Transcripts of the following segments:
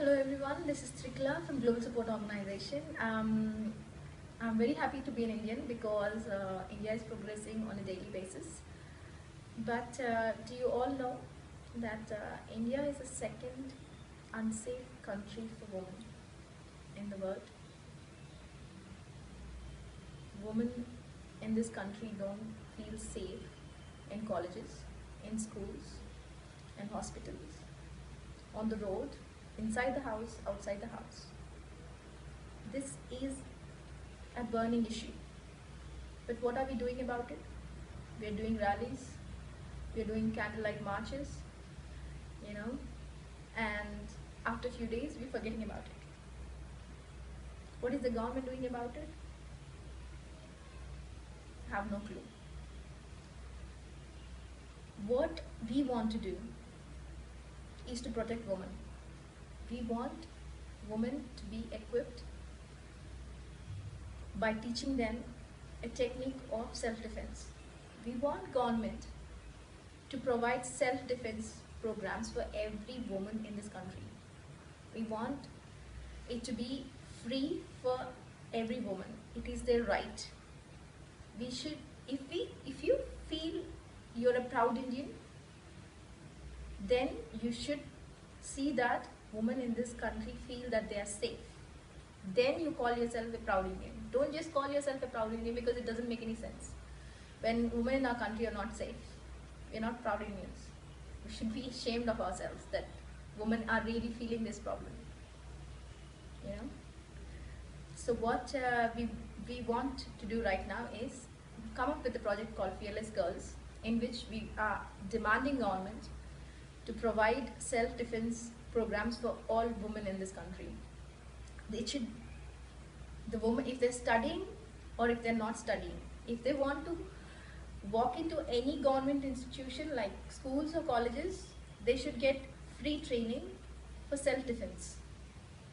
Hello everyone, this is Trikla from Global Support Organization. I'm very happy to be an Indian because India is progressing on a daily basis. But do you all know that India is the second unsafe country for women in the world? Women in this country don't feel safe in colleges, in schools, in hospitals, on the road, inside the house, outside the house. This is a burning issue. But what are we doing about it? We are doing rallies, we are doing candlelight marches, and after a few days we're forgetting about it. What is the government doing about it? Have no clue. What we want to do is to protect women. We want women to be equipped by teaching them a technique of self-defense. We want government to provide self-defense programs for every woman in this country. We want it to be free for every woman. It is their right. We should, if you feel you're a proud Indian, then you should see that women in this country feel that they are safe. Then you call yourself a proud Indian. Don't just call yourself a proud Indian because it doesn't make any sense. When women in our country are not safe, we're not proud Indians. We should be ashamed of ourselves that women are really feeling this problem. So what we want to do right now is come up with a project called Fearless Girls, in which we are demanding government to provide self-defense programs for all women in this country. The women, if they're studying or if they're not studying, if they want to walk into any government institution like schools or colleges, they should get free training for self-defense.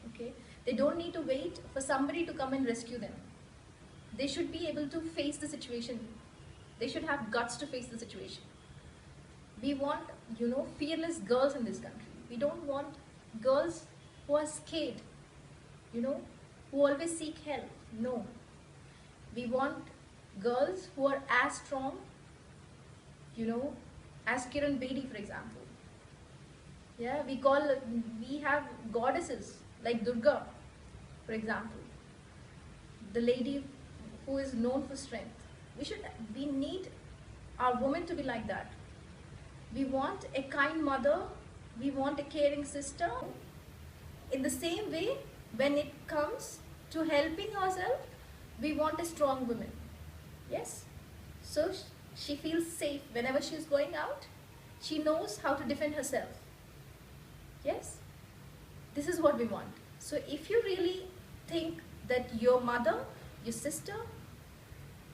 Okay? They don't need to wait for somebody to come and rescue them. They should be able to face the situation. They should have guts to face the situation. We want, fearless girls in this country. We don't want girls who are scared, who always seek help. No. We want girls who are as strong, as Kiran Bedi, for example. Yeah, we have goddesses like Durga, for example. The lady who is known for strength. We need our women to be like that. We want a kind mother, we want a caring sister. In the same way, when it comes to helping ourselves, we want a strong woman. Yes? So she feels safe whenever she is going out. She knows how to defend herself. Yes? This is what we want. So if you really think that your mother, your sister,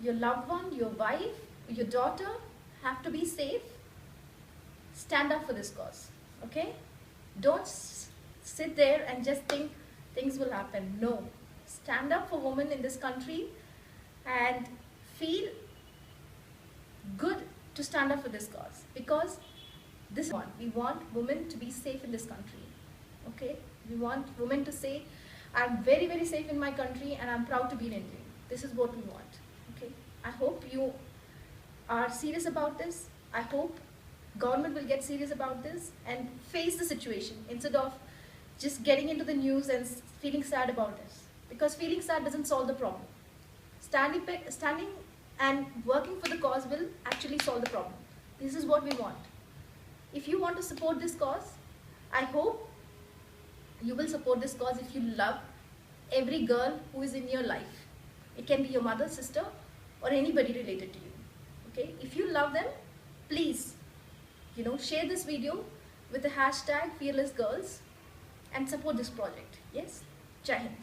your loved one, your wife, your daughter have to be safe, stand up for this cause. Okay? Don't sit there and just think things will happen. No. Stand up for women in this country and feel good to stand up for this cause, because this is what we want. Women to be safe in this country. Okay? We want women to say, I'm very, very safe in my country and I'm proud to be an Indian. This is what we want. Okay? I hope you are serious about this. I hope government will get serious about this and face the situation instead of just getting into the news and feeling sad about this. Because feeling sad doesn't solve the problem. Standing and working for the cause will actually solve the problem. This is what we want. If you want to support this cause, I hope you will support this cause if you love every girl who is in your life. It can be your mother, sister, or anybody related to you. Okay? If you love them, please, share this video with the hashtag Fearless Girls and support this project. Yes? Jai Hind.